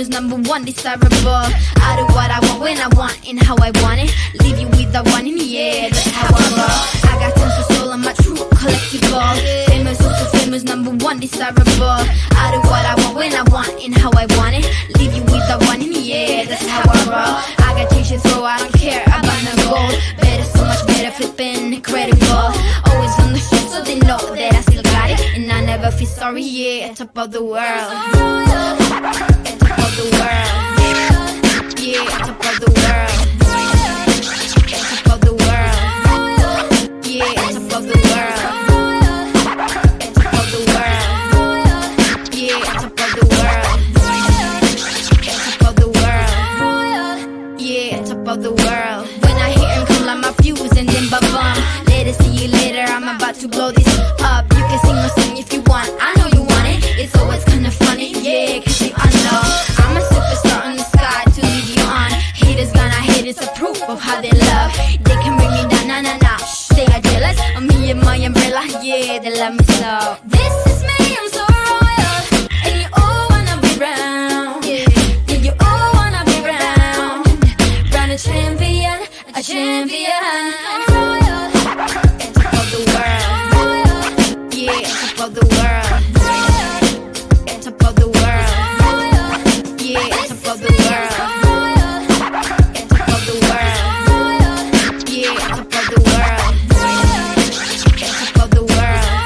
famous, number one, desirable. I do what I want, when I want, and how I want it. Leave you with the one in the air, that's how I roll. I got tons of soul, I'm a true collectible. Famous, super famous, number one, desirable. I do what I want, when I want, and how I want it. Leave you with the one in the air, that's how I roll. I got change to throw, I don't care about no gold. Better, so much better, flipping, incredible. Always on the street, so they know that I still got it. And I never feel sorry, yeah, top of the world. Top of the world. Yeah, top of the world. Top of the world. Yeah, top of the world. Top of the world. Yeah, top of the world. Top of the world. Yeah, top of the world. When I hear him come like my fuse and then ba-bum. Later, see you later, I'm about to blow this up. You can sing or sing if you want, I know you want it. It's always kinda funny, yeah, cause you know I'm a superstar in the sky to lead you on. Haters gonna hate, it's a proof of how they love. They can bring me down, nah, nah, nah. Shh, they are jealous of me and my umbrella, yeah, they love me so. This is me, I'm so royal, and you all wanna be round. Yeah, you all wanna be round. Round a champion, a champion. I'm royal, and top of the world. Yeah, top of the world. And top of the world. Yeah, top of the world. And top of the world. Yeah, top of the world. And top of the world.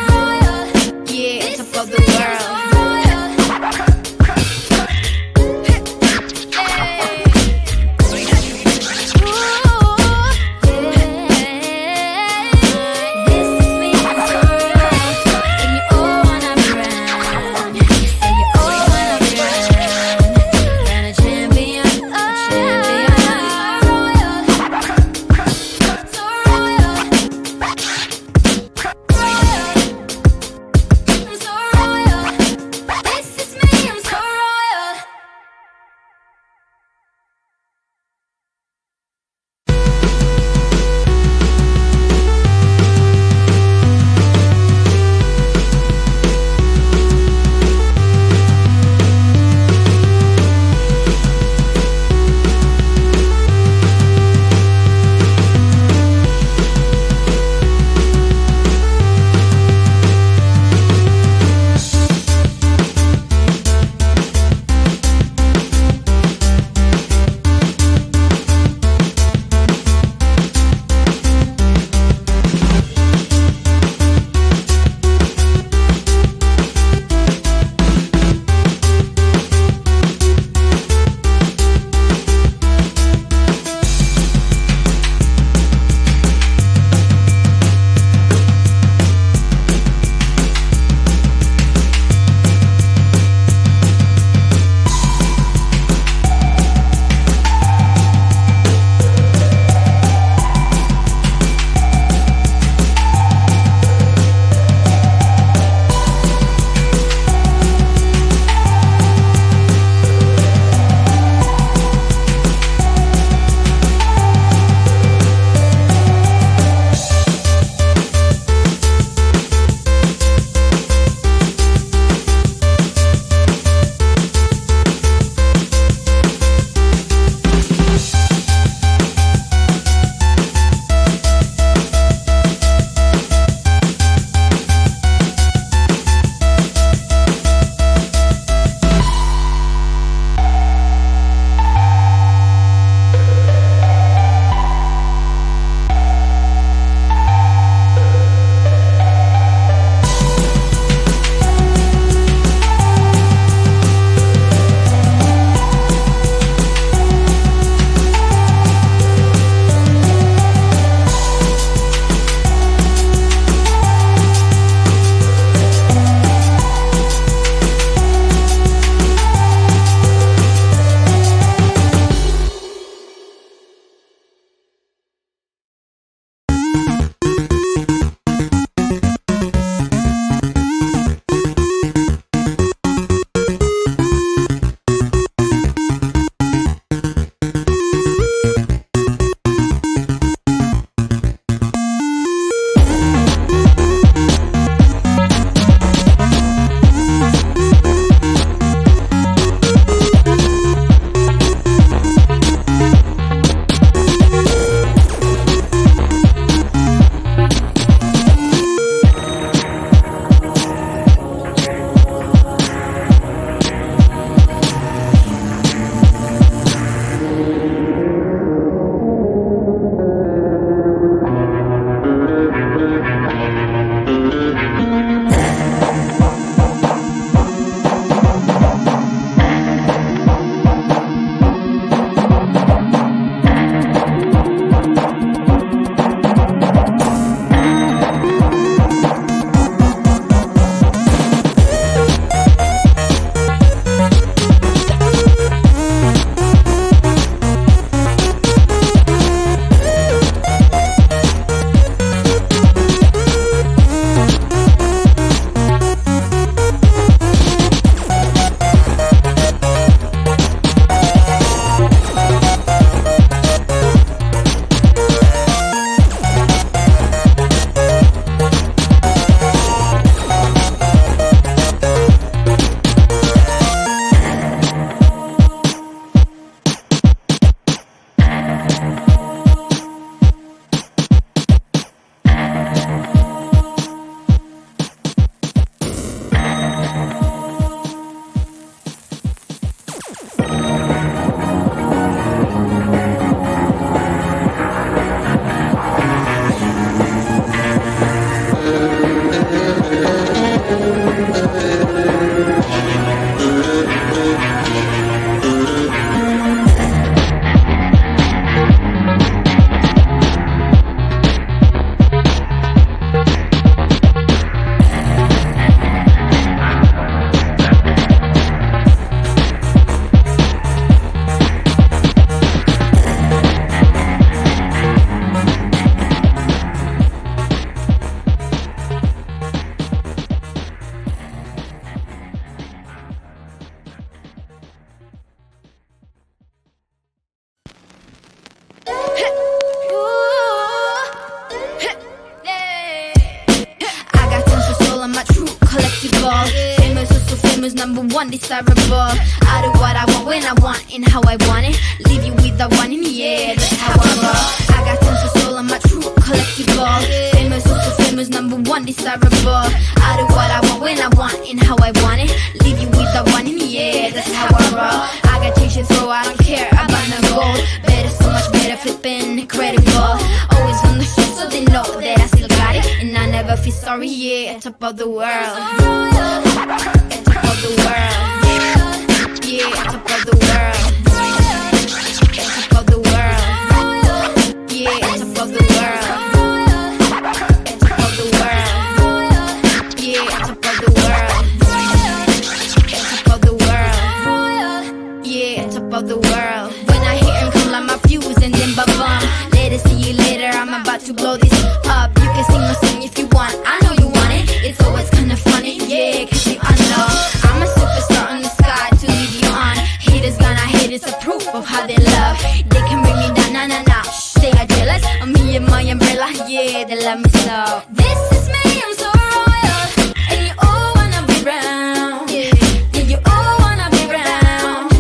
collectible. Famous, oh so famous, number one, desirable. I do what I want, when I want, and how I want it. Leave you with the one in the air, that's how I roll. I got tons of soul, I'm a true collectible. Famous, oh so famous, number one, desirable. I do what I want, when I want, and how I want it. Leave you with the one in the air, that's how I roll. I got change to throw, I don't care about no gold. Better, so much better, flipping incredible. Always on the street so they know that I still got it. And I never feel sorry, yeah, top of the world. Top of the world. Yeah, top of the world. Top of the world. Yeah, top of the world. Top of the world. Yeah, top of the world. Top of the world. Yeah, top of the world. When I hear him come like my fuse and then ba-bum. Later, see you later, I'm about to blow this up. You can sing my song if you want, I know you want it. It's always kinda funny, yeah, cause you know I'm a superstar on the sky to lead you on. Haters gonna hate, it's a proof of how they love. They can bring me down, nah, nah, nah. Shh, they are jealous of me and my umbrella, yeah, they love me so. This is me, I'm so royal, and you all wanna be round. Yeah, you all wanna be round.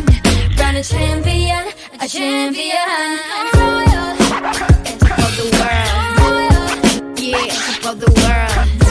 Round a champion, a champion. Royal, top of the world. Yeah, top of the world.